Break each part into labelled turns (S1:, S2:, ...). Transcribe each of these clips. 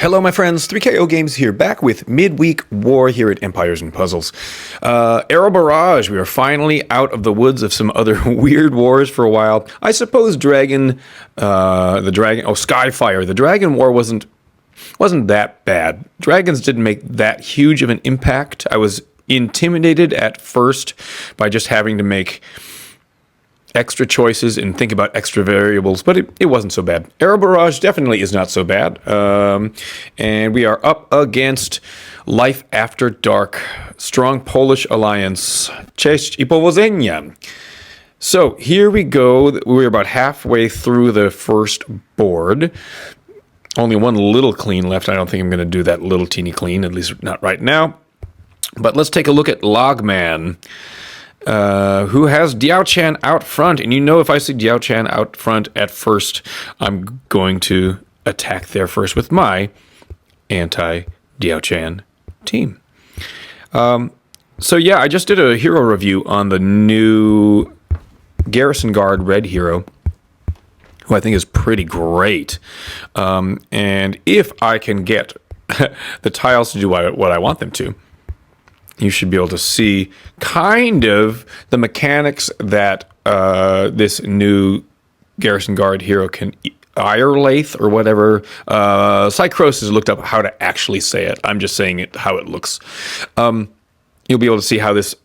S1: Hello, my friends. 3KO Games here, back with Midweek War here at Empires and Puzzles. Arrow Barrage, we are finally out of the woods of some other weird wars for a while. I suppose Skyfire, the Dragon War wasn't that bad. Dragons didn't make that huge of an impact. I was intimidated at first by just having to make extra choices and think about extra variables, but it wasn't so bad. Arrow Barrage definitely is not so bad. And we are up against Life After Dark, Strong Polish Alliance. Cześć I powodzenia. So here we go. We're about halfway through the first board. Only one little clean left. I don't think I'm going to do that little teeny clean, at least not right now. But let's take a look at Logman. Who has Diao Chan out front. And you know, if I see Diao Chan out front at first, I'm going to attack there first with my anti-Diao Chan team. So yeah, I just did a hero review on the new Garrison Guard Red hero, who I think is pretty great. And if I can get the tiles to do what I want them to, you should be able to see kind of the mechanics that this new Garrison Guard hero can Lathe or whatever. Psychros has looked up how to actually say it. I'm just saying it how it looks. You'll be able to see how this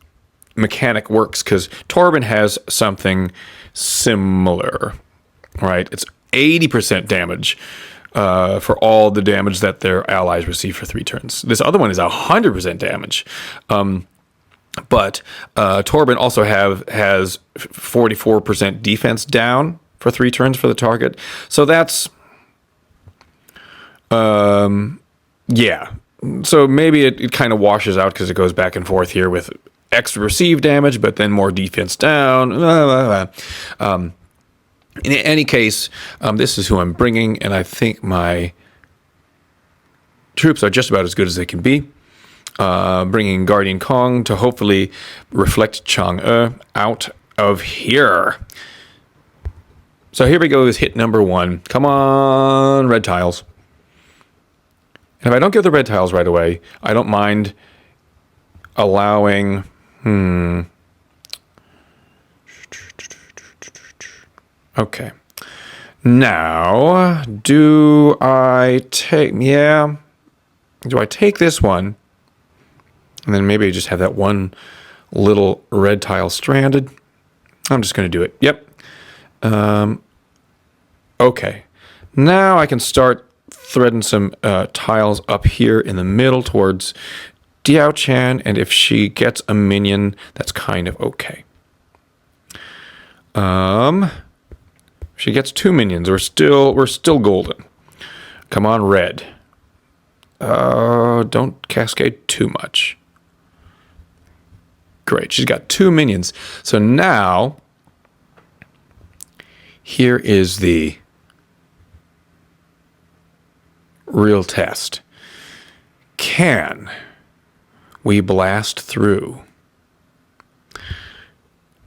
S1: mechanic works because Torben has something similar, right? It's 80% damage. For all the damage that their allies receive for 3 turns. This other one is 100% damage. But Torben also has 44% defense down for 3 turns for the target. So that's, yeah. So maybe it kind of washes out because it goes back and forth here with extra received damage, but then more defense down. In any case, this is who I'm bringing, and I think my troops are just about as good as they can be. Bringing Guardian Kong to hopefully reflect Chang'e out of here. So here we go is hit number 1. Come on, red tiles. And if I don't get the red tiles right away, I don't mind allowing... Okay. Now, do I take this one? And then maybe I just have that one little red tile stranded. I'm just going to do it. Yep. Okay. Now I can start threading some tiles up here in the middle towards Diao Chan. And if she gets a minion, that's kind of okay. She gets 2 minions. We're still golden. Come on, red. Don't cascade too much. Great. She's got 2 minions. So now, here is the real test. Can we blast through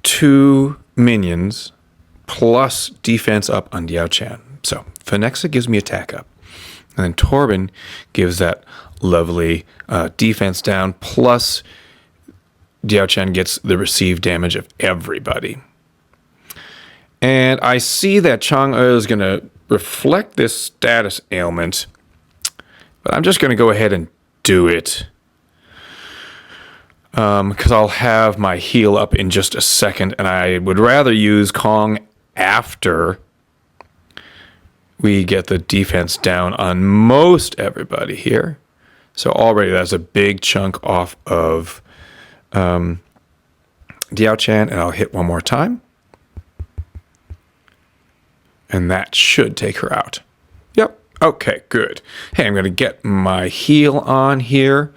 S1: 2 minions plus defense up on Diao Chan? So Phonexa gives me attack up. And then Torben gives that lovely defense down, plus Diao Chan gets the received damage of everybody. And I see that Chang'e is going to reflect this status ailment, but I'm just going to go ahead and do it. Because I'll have my heal up in just a second, and I would rather use Kong after we get the defense down on most everybody here. So already that's a big chunk off of Diao Chan, and I'll hit one more time. And that should take her out. Yep. Okay, good. Hey, I'm going to get my heal on here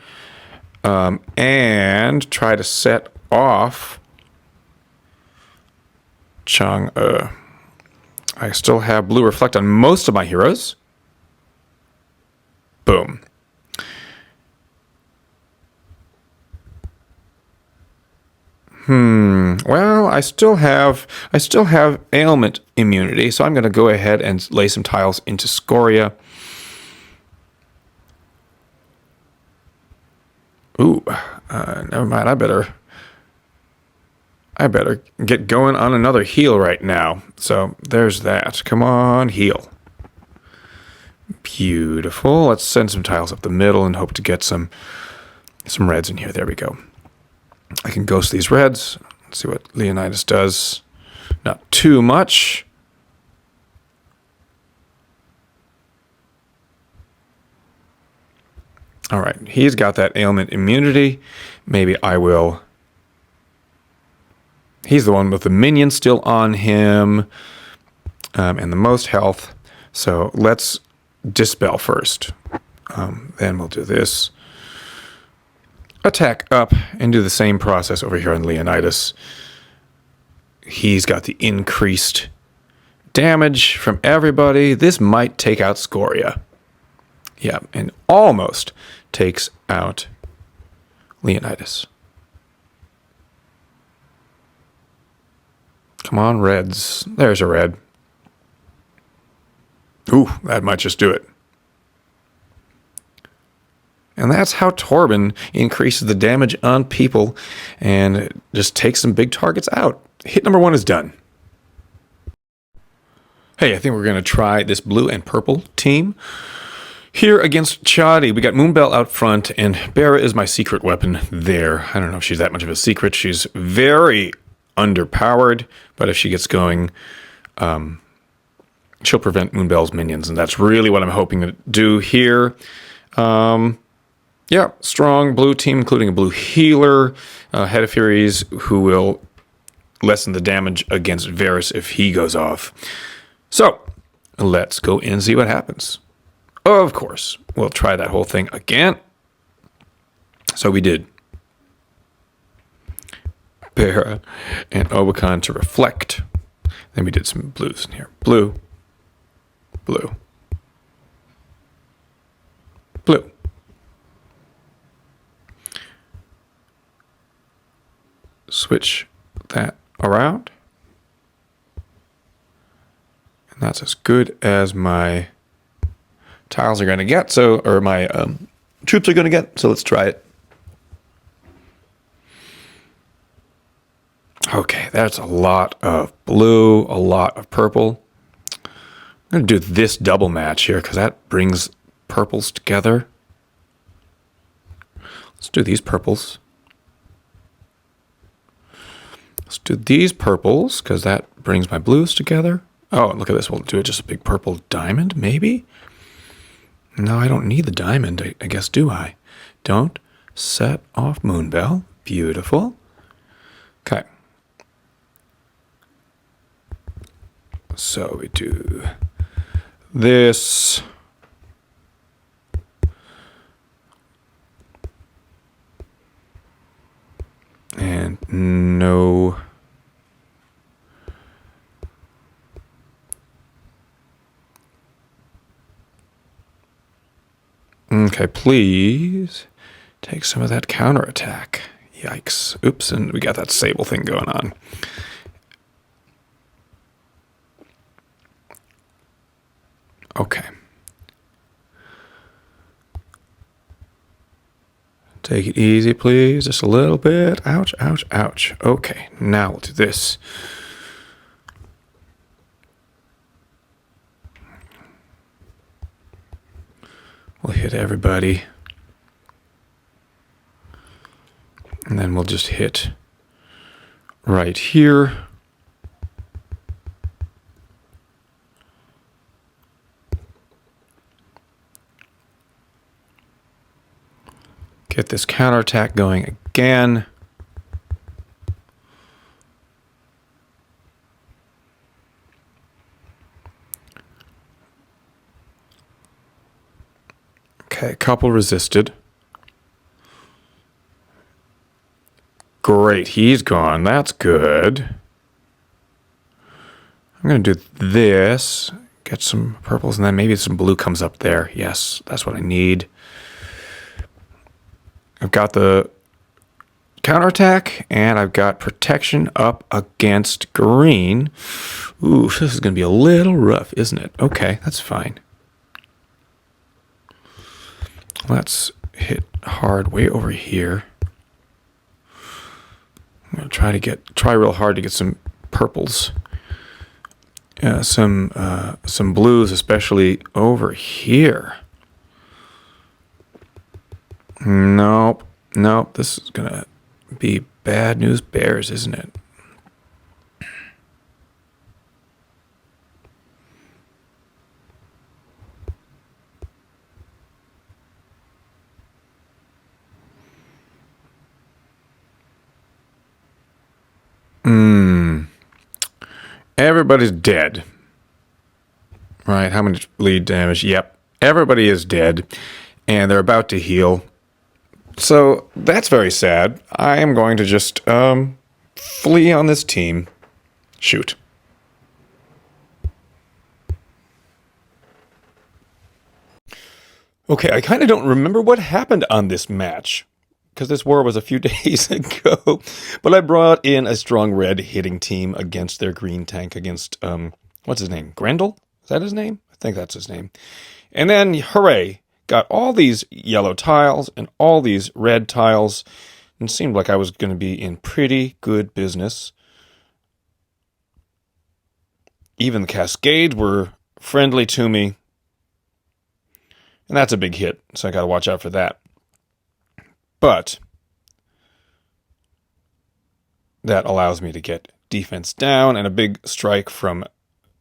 S1: and try to set off Chang'e. I still have blue reflect on most of my heroes. Boom. Well, I still have ailment immunity, so I'm going to go ahead and lay some tiles into Scoria. Ooh, never mind. I better get going on another heal right now. So there's that. Come on, heal. Beautiful. Let's send some tiles up the middle and hope to get some reds in here. There we go. I can ghost these reds. Let's see what Leonidas does. Not too much. All right. He's got that ailment immunity. Maybe I will. He's the one with the minion still on him and the most health. So let's dispel first. Then we'll do this. Attack up and do the same process over here on Leonidas. He's got the increased damage from everybody. This might take out Scoria. Yeah, and almost takes out Leonidas. Come on, reds. There's a red. Ooh, that might just do it. And that's how Torben increases the damage on people and just takes some big targets out. Hit number 1 is done. Hey, I think we're going to try this blue and purple team. Here against Chadi, we got Moonbell out front, and Barra is my secret weapon there. I don't know if she's that much of a secret. She's very underpowered, but if she gets going, she'll prevent Moonbell's minions, and that's really what I'm hoping to do here. Yeah, strong blue team, including a blue healer, Head of Furies, who will lessen the damage against Varus if he goes off. So, let's go in and see what happens. Of course, we'll try that whole thing again. So we did Barra and Obakan to reflect. Then we did some blues in here. Blue, blue, blue. Switch that around. And that's as good as my tiles are going to get, or my troops are going to get. So let's try it. Okay, that's a lot of blue, a lot of purple. I'm going to do this double match here because that brings purples together. Let's do these purples. Let's do these purples because that brings my blues together. Oh, look at this. We'll do it just a big purple diamond, maybe? No, I don't need the diamond, I guess, do I? Don't set off Moonbell. Beautiful. Okay. So we do this. And no. Okay, please take some of that counterattack. Yikes. Oops, and we got that sable thing going on. Okay. Take it easy, please. Just a little bit. Ouch, ouch, ouch. Okay, now we'll do this. We'll hit everybody. And then we'll just hit right here. Get this counterattack going again. Okay, a couple resisted. Great, he's gone. That's good. I'm going to do this. Get some purples, and then maybe some blue comes up there. Yes, that's what I need. I've got the counterattack, and I've got protection up against green. Ooh, this is going to be a little rough, isn't it? Okay, that's fine. Let's hit hard way over here. I'm going to try real hard to get some purples. Some blues, especially over here. Nope. This is going to be bad news bears, isn't it? Everybody's dead. Right, how much bleed damage? Yep, everybody is dead, and they're about to heal. So, that's very sad. I am going to just, flee on this team. Shoot. Okay, I kind of don't remember what happened on this match, because this war was a few days ago. But I brought in a strong red hitting team against their green tank against, what's his name? Grendel? Is that his name? I think that's his name. And then, hooray, got all these yellow tiles and all these red tiles. And it seemed like I was going to be in pretty good business. Even the Cascades were friendly to me. And that's a big hit, so I got to watch out for that. But that allows me to get defense down and a big strike from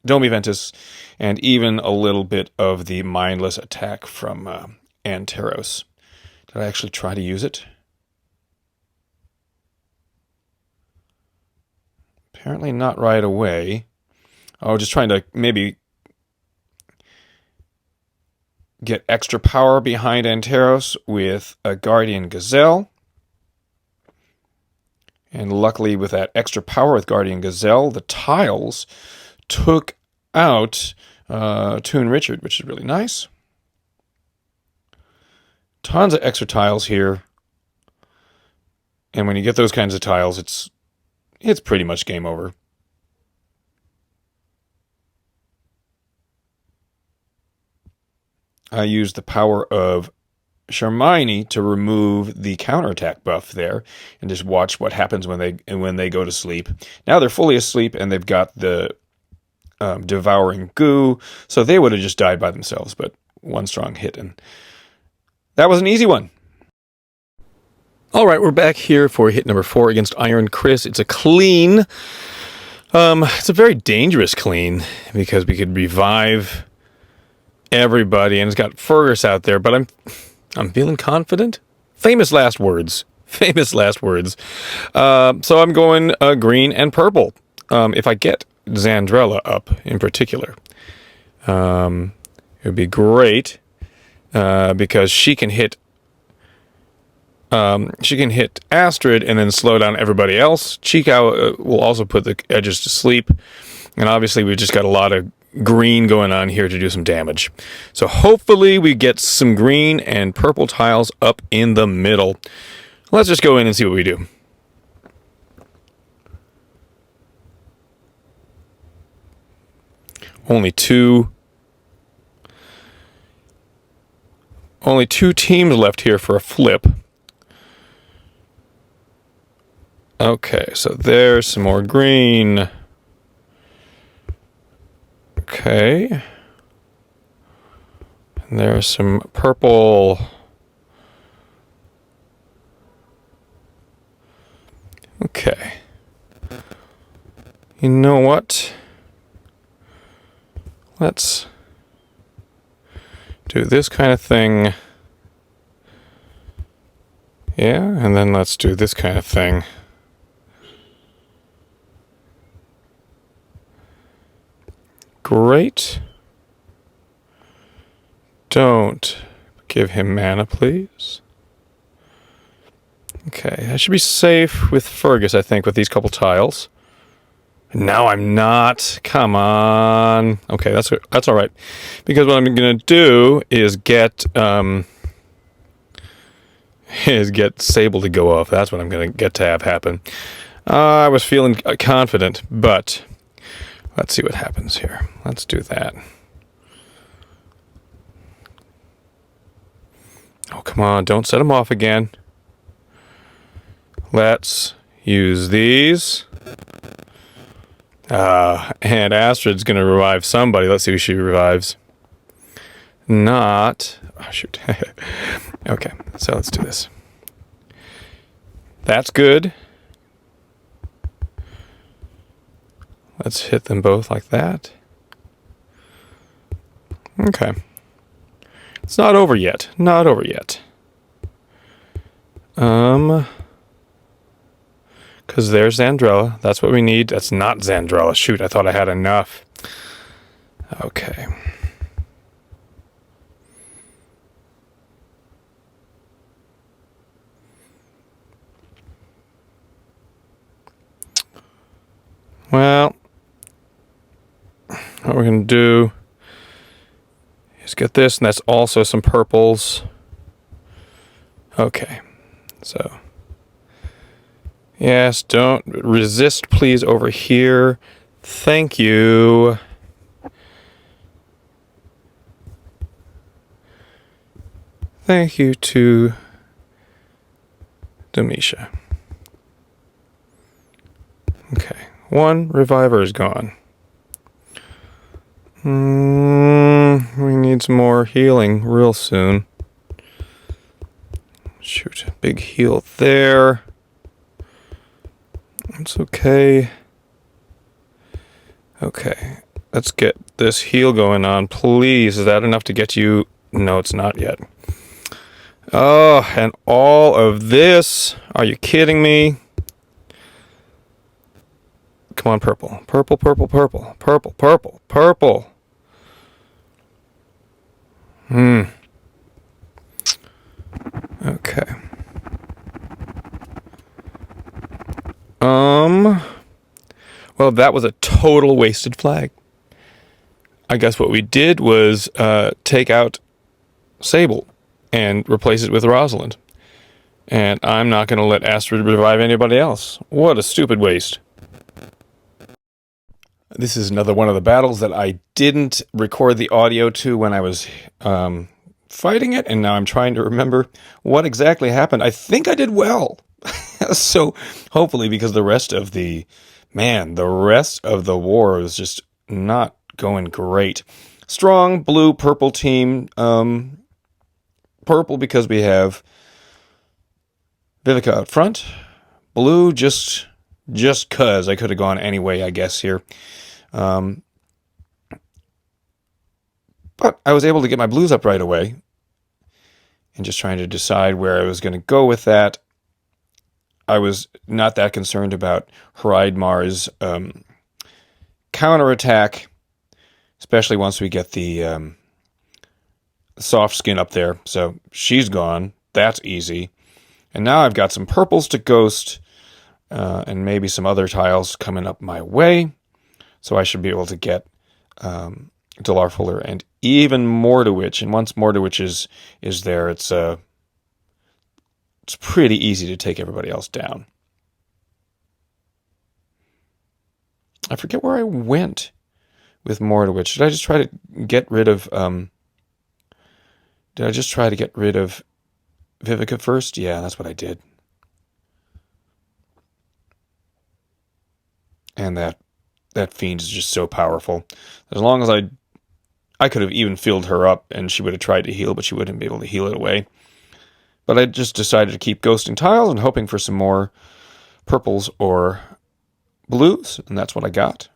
S1: Domi Ventus and even a little bit of the mindless attack from Anteros. Did I actually try to use it? Apparently not right away. Oh, just trying to maybe get extra power behind Anteros with a Guardian Gazelle. And luckily with that extra power with Guardian Gazelle, the tiles took out Toon Richard, which is really nice. Tons of extra tiles here. And when you get those kinds of tiles, it's pretty much game over. I used the power of Shermini to remove the counterattack buff there and just watch what happens when they go to sleep. Now they're fully asleep and they've got the devouring goo, so they would have just died by themselves, but one strong hit, and that was an easy one. All right, we're back here for hit number 4 against Iron Chris. It's a clean. It's a very dangerous clean because we could revive everybody, and it's got Fergus out there, but I'm feeling confident. Famous last words. So I'm going green and purple. If I get Xandrella up in particular, it would be great because she can hit Astrid and then slow down everybody else. Chico will also put the edges to sleep, and obviously we've just got a lot of green going on here to do some damage. So hopefully we get some green and purple tiles up in the middle. Let's just go in and see what we do. Only two teams left here for a flip. Okay, so there's some more green. Okay. And there's some purple. Okay. You know what? Let's do this kind of thing. Yeah, and then let's do this kind of thing. Great. Don't give him mana, please. Okay, I should be safe with Fergus, I think, with these couple tiles. No, I'm not. Come on. Okay, that's all right. Because what I'm going to do is get Sable to go off. That's what I'm going to get to have happen. I was feeling confident, but let's see what happens here. Let's do that. Oh, come on, don't set them off again. Let's use these. And Astrid's going to revive somebody. Let's see who she revives. Not... Oh, shoot. Okay, so let's do this. That's good. Let's hit them both like that. Okay. It's not over yet. Not over yet. Because there's Xandrella. That's what we need. That's not Xandrella. Shoot, I thought I had enough. Okay. Well, what we're going to do is get this, and that's also some purples. Okay, so... Yes, don't resist, please, over here. Thank you. Thank you to Demisha. Okay, one reviver is gone. We need some more healing real soon. Shoot, big heal there. It's okay. Okay, let's get this heal going on, please. Is that enough to get you? No, it's not yet. Oh, and all of this? Are you kidding me? Come on, purple. Purple, purple, purple. Purple, purple, purple. Okay. Well, that was a total wasted flag. I guess what we did was take out Sable and replace it with Rosalind. And I'm not going to let Astrid revive anybody else. What a stupid waste. This is another one of the battles that I didn't record the audio to when I was fighting it, and now I'm trying to remember what exactly happened. I think I did well. So hopefully, because the rest of the war was just not going great. Strong blue purple team. Purple because we have Vivica out front. Blue just cause I could have gone anyway, I guess here. But I was able to get my blues up right away. And just trying to decide where I was going to go with that. I was not that concerned about Hraidmar's counterattack, especially once we get the soft skin up there. So she's gone. That's easy. And now I've got some purples to ghost and maybe some other tiles coming up my way. So I should be able to get Delar Fuller and even Mordowitch. And once Mordowitch is there, it's pretty easy to take everybody else down. I forget where I went with Mordowitch. Did I just try to get rid of Vivica first? Yeah, that's what I did. And that fiend is just so powerful. As long as I could have even filled her up and she would have tried to heal, but she wouldn't be able to heal it away. But I just decided to keep ghosting tiles and hoping for some more purples or blues, and that's what I got.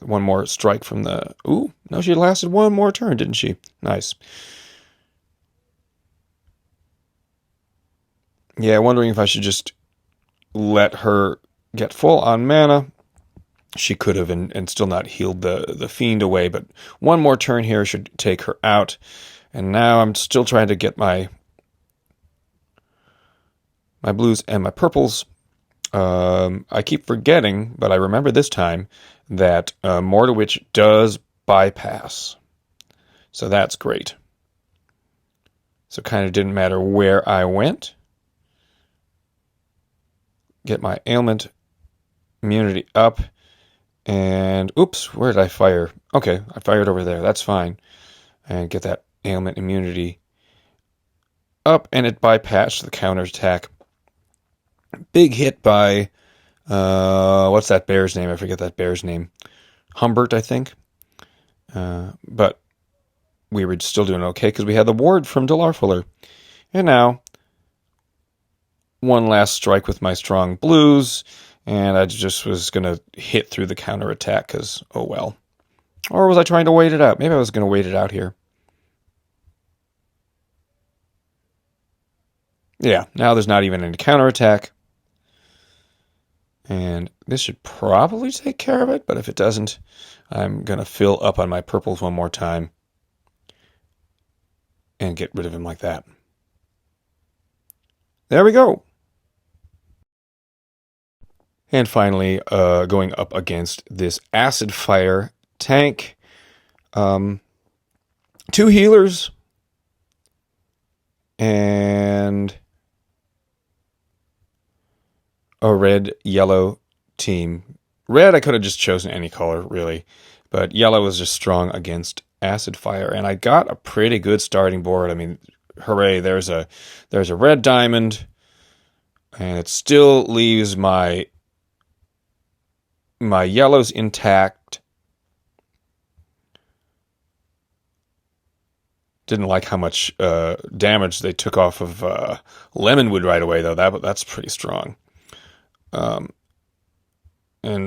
S1: One more strike from the... Ooh, no, she lasted one more turn, didn't she? Nice. Yeah, wondering if I should just let her get full on mana. She could have and still not healed the fiend away, but one more turn here should take her out. And now I'm still trying to get my blues and my purples. I keep forgetting, but I remember this time that Mordowitch does bypass. So that's great. So kind of didn't matter where I went. Get my ailment immunity up. And oops, where did I fire? Okay, I fired over there. That's fine. And get that ailment immunity up, and it bypassed the counterattack. Big hit by, what's that bear's name? I forget that bear's name. Humbert, I think. But we were still doing okay because we had the ward from Delarfuller. And now, one last strike with my strong blues, and I just was going to hit through the counterattack because, oh well. Or was I trying to wait it out? Maybe I was going to wait it out here. Yeah, now there's not even any counterattack. And this should probably take care of it, but if it doesn't, I'm going to fill up on my purples one more time and get rid of him like that. There we go. And finally, going up against this Acid Fire tank. 2 healers. And a red-yellow team. Red, I could have just chosen any color, really. But yellow was just strong against Acid Fire. And I got a pretty good starting board. I mean, hooray, there's a red diamond. And it still leaves my yellows intact. Didn't like how much damage they took off of Lemonwood right away, though. That's pretty strong. And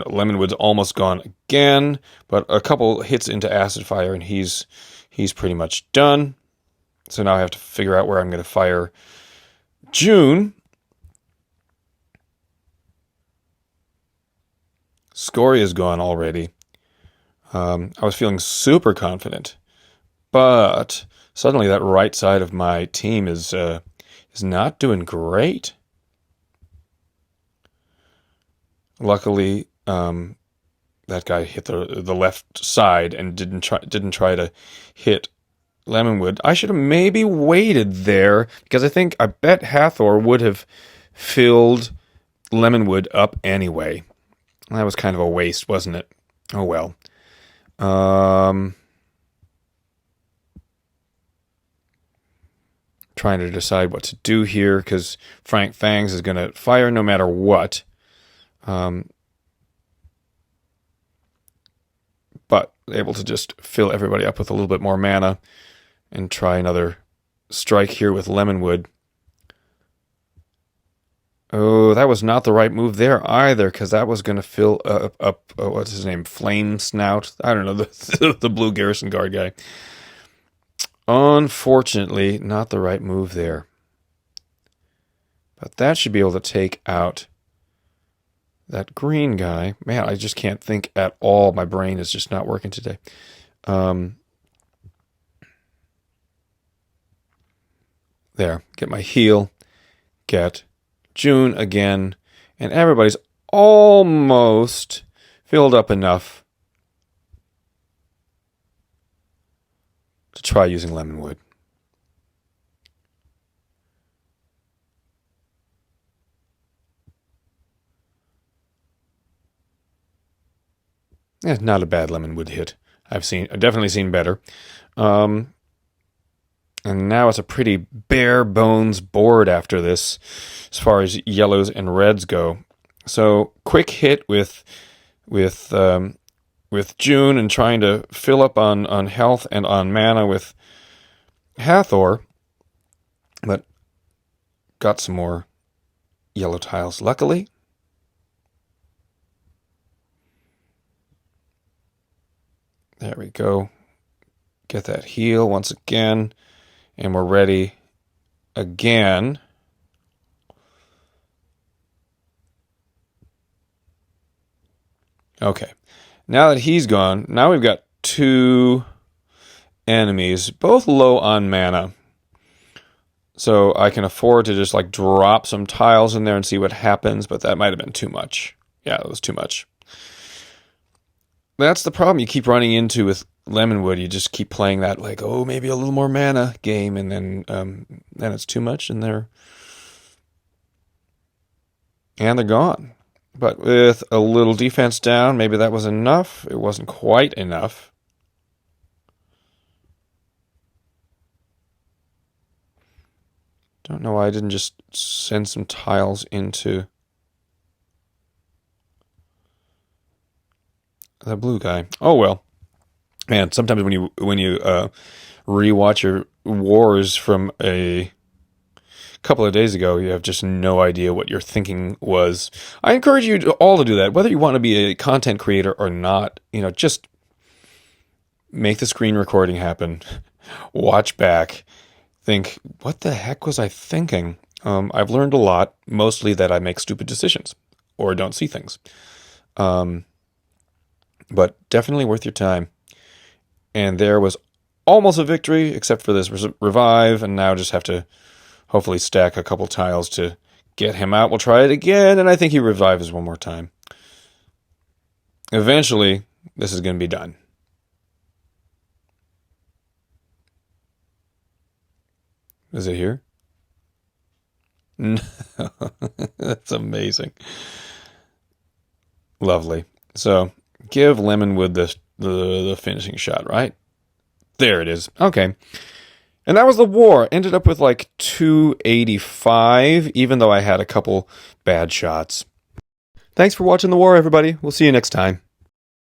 S1: Lemonwood's almost gone again, but a couple hits into Acid Fire, and he's pretty much done. So now I have to figure out where I'm going to fire June. Scoria's gone already. I was feeling super confident, but suddenly that right side of my team is not doing great. Luckily, that guy hit the left side and didn't try to hit Lemonwood. I should have maybe waited there because I bet Hathor would have filled Lemonwood up anyway. That was kind of a waste, wasn't it? Oh well. Trying to decide what to do here because Frank Fangs is going to fire no matter what. But able to just fill everybody up with a little bit more mana and try another strike here with Lemonwood. Oh, that was not the right move there either, because that was going to fill up what's his name? Flame Snout? I don't know, the blue Garrison Guard guy. Unfortunately, not the right move there. But that should be able to take out that green guy. Man, I just can't think at all. My brain is just not working today. There, get my heal, get June again, and everybody's almost filled up enough to try using Lemonwood. Yeah, not a bad Lemonwood hit. I've definitely seen better. And now it's a pretty bare bones board after this, as far as yellows and reds go. So quick hit with June and trying to fill up on health and on mana with Hathor, but got some more yellow tiles, luckily. There we go. Get that heal once again. And we're ready again. Okay. Now that he's gone, now we've got 2 enemies, both low on mana. So I can afford to just like drop some tiles in there and see what happens, but that might have been too much. Yeah, it was too much. That's the problem you keep running into with Lemonwood. You just keep playing that like, oh, maybe a little more mana game, and then it's too much, and they're gone. But with a little defense down, maybe that was enough. It wasn't quite enough. Don't know why I didn't just send some tiles into the blue guy. Oh well. Man, sometimes when you rewatch your wars from a couple of days ago, you have just no idea what your thinking was. I encourage you all to do that, whether you want to be a content creator or not. Just make the screen recording happen. Watch back. Think, what the heck was I thinking? I've learned a lot, mostly that I make stupid decisions or don't see things. But definitely worth your time. And there was almost a victory, except for this revive, and now just have to hopefully stack a couple tiles to get him out. We'll try it again, and I think he revives one more time. Eventually, this is going to be done. Is it here? No. That's amazing. Lovely. So, give Lemonwood the finishing shot, right? There it is. Okay. And that was the war. Ended up with like 285, even though I had a couple bad shots. Thanks for watching the war, everybody. We'll see you next time.